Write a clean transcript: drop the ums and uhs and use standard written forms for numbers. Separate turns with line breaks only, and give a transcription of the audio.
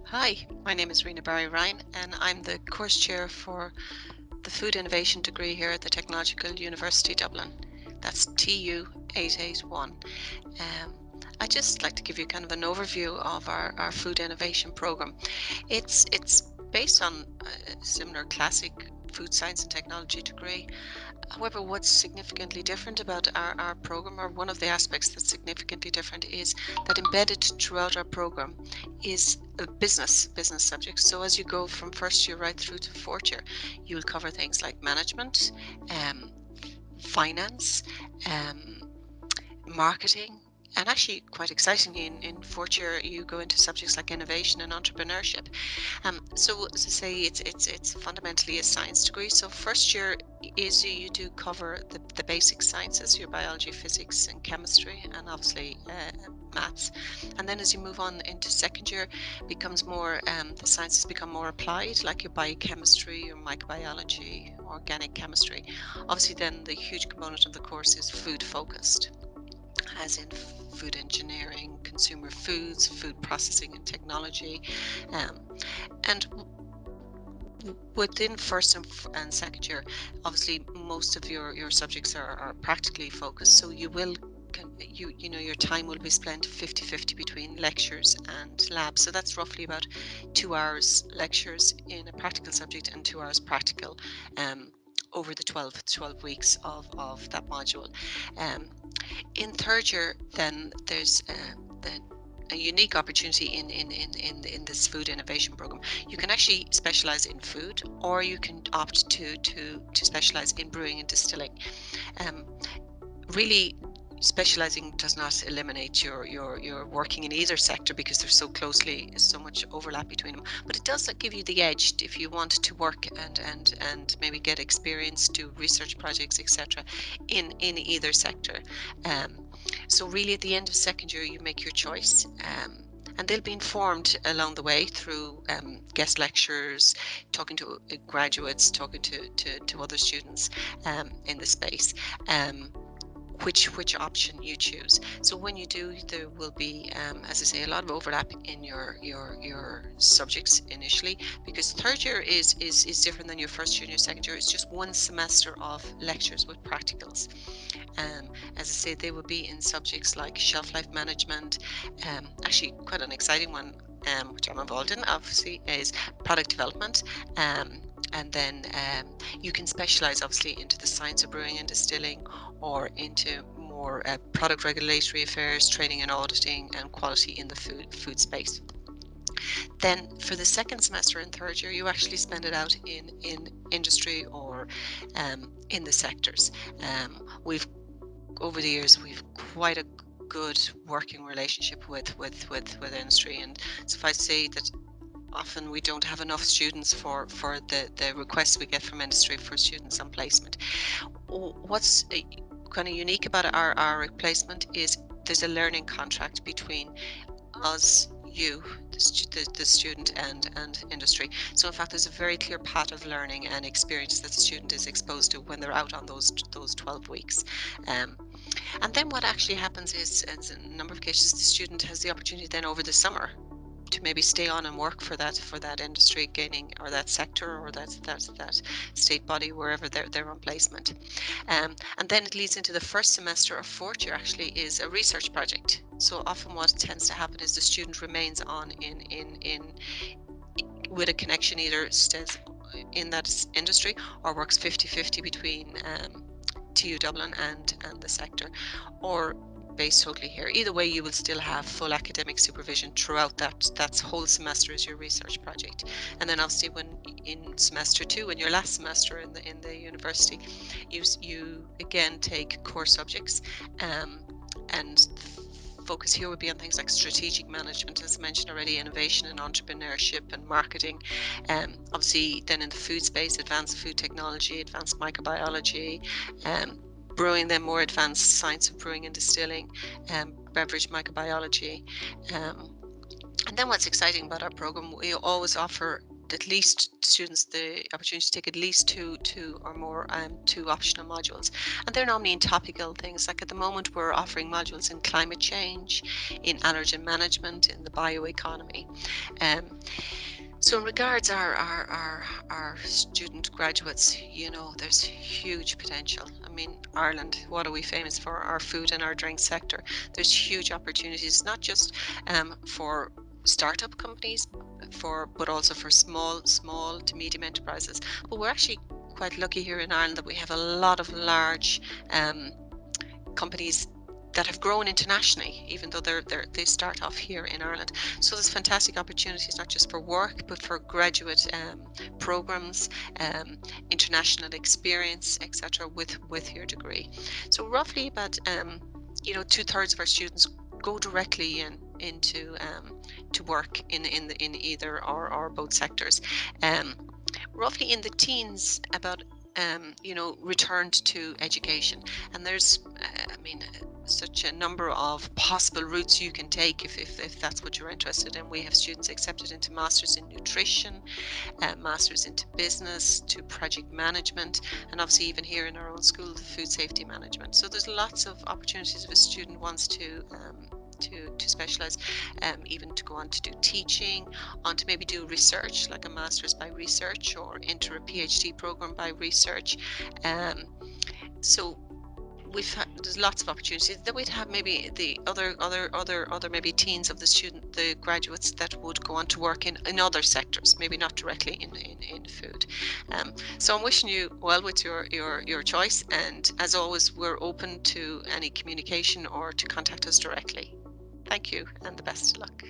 Hi, my name is Rena Barry Ryan, and I'm the course chair for the Food Innovation degree here at the Technological University Dublin. That's TU881. I'd just like to give you kind of an overview of our food innovation program. It's based on a similar classic food science and technology degree. However, what's significantly different about our program, or one of the aspects that's significantly different, is that embedded throughout our program is a business subjects. So as you go from first year right through to fourth year, you'll cover things like management, um, finance, um, marketing, and actually quite excitingly in fourth year you go into subjects like innovation and entrepreneurship. So as I say, it's fundamentally a science degree. So first year is you do cover the basic sciences, your biology, physics, and chemistry, and obviously maths. And then as you move on into second year, becomes more the sciences become more applied, like your biochemistry, your microbiology, organic chemistry. Obviously, then the huge component of the course is food focused, as in food engineering, consumer foods, food processing and technology. Um, and within first and second year, obviously most of your subjects are practically focused, so you will you know your time will be spent 50-50 between lectures and labs. So that's roughly about 2 hours lectures in a practical subject and 2 hours practical um, over the 12 weeks of that module. um, in third year, then there's a unique opportunity in this food innovation program. You can actually specialize in food, or you can opt to specialize in brewing and distilling. Um, Really, specializing does not eliminate your working in either sector, because there's so much overlap between them, but it does give you the edge if you want to work and maybe get experience, do research projects, etc., in either sector. So really, at the end of second year, you make your choice. And they'll be informed along the way through guest lectures, talking to graduates, talking to other students in the space. Um, which option you choose. So when you do, there will be, as I say, a lot of overlap in your subjects initially, because third year is different than your first year and your second year. It's just one semester of lectures with practicals. As I say, they will be in subjects like shelf life management. Actually, quite an exciting one, which I'm involved in, obviously, is product development. And then you can specialize obviously into the science of brewing and distilling, or into more product regulatory affairs, training and auditing, and quality in the food space. Then for the second semester and third year, you actually spend it out in industry, or in the sectors. We've Over the years, we've quite a good working relationship with industry, and suffice to say that often we don't have enough students for the requests we get from industry for students on placement. What's kind of unique about our placement is there's a learning contract between us, you, the student, and industry. So in fact, there's a very clear path of learning and experience that the student is exposed to when they're out on those 12 weeks. Um, and then what actually happens is, in a number of cases, the student has the opportunity then over the summer to maybe stay on and work for that industry, gaining, or that sector, or that state body, wherever they're on placement. And then it leads into the first semester of fourth year, actually, is a research project. So often what tends to happen is the student remains on in with a connection, either stays in that industry or works 50-50 between TU Dublin and the sector, or based totally here. Either way, you will still have full academic supervision throughout that whole semester as your research project. And then obviously, when in semester two, in your last semester in the university, you again take core subjects, and focus here would be on things like strategic management, as mentioned already, innovation and entrepreneurship and marketing. Obviously, then in the food space, advanced food technology, advanced microbiology, um, brewing, then more advanced science of brewing and distilling, beverage microbiology. And then what's exciting about our program, we always offer at least students the opportunity to take at least two or more two optional modules, and they're normally in topical things. Like at the moment, we're offering modules in climate change, in allergen management, in the bioeconomy. Um, so in regards our student graduates, there's huge potential. I mean, Ireland, what are we famous for? Our food and our drink sector. There's huge opportunities, not just for startup companies, but also for small to medium enterprises. But we're actually quite lucky here in Ireland that we have a lot of large um, companies that have grown internationally, even though they start off here in Ireland. So there's fantastic opportunities, not just for work, but for graduate programs, um, international experience, etc. With your degree. So roughly about 2/3 of our students go directly into to work in either or both sectors. Um, Roughly in the teens, about returned to education, and there's such a number of possible routes you can take if that's what you're interested in. We have students accepted into masters in nutrition, masters into business, to project management, and obviously even here in our own school, the food safety management. So there's lots of opportunities if a student wants to specialize, even to go on to do teaching, on to maybe do research, like a master's by research, or enter a PhD program by research. Um, so there's lots of opportunities. Then we'd have maybe the other maybe teens of the graduates that would go on to work in other sectors, maybe not directly in food. So I'm wishing you well with your choice, and as always, we're open to any communication or to contact us directly. Thank you, and the best of luck.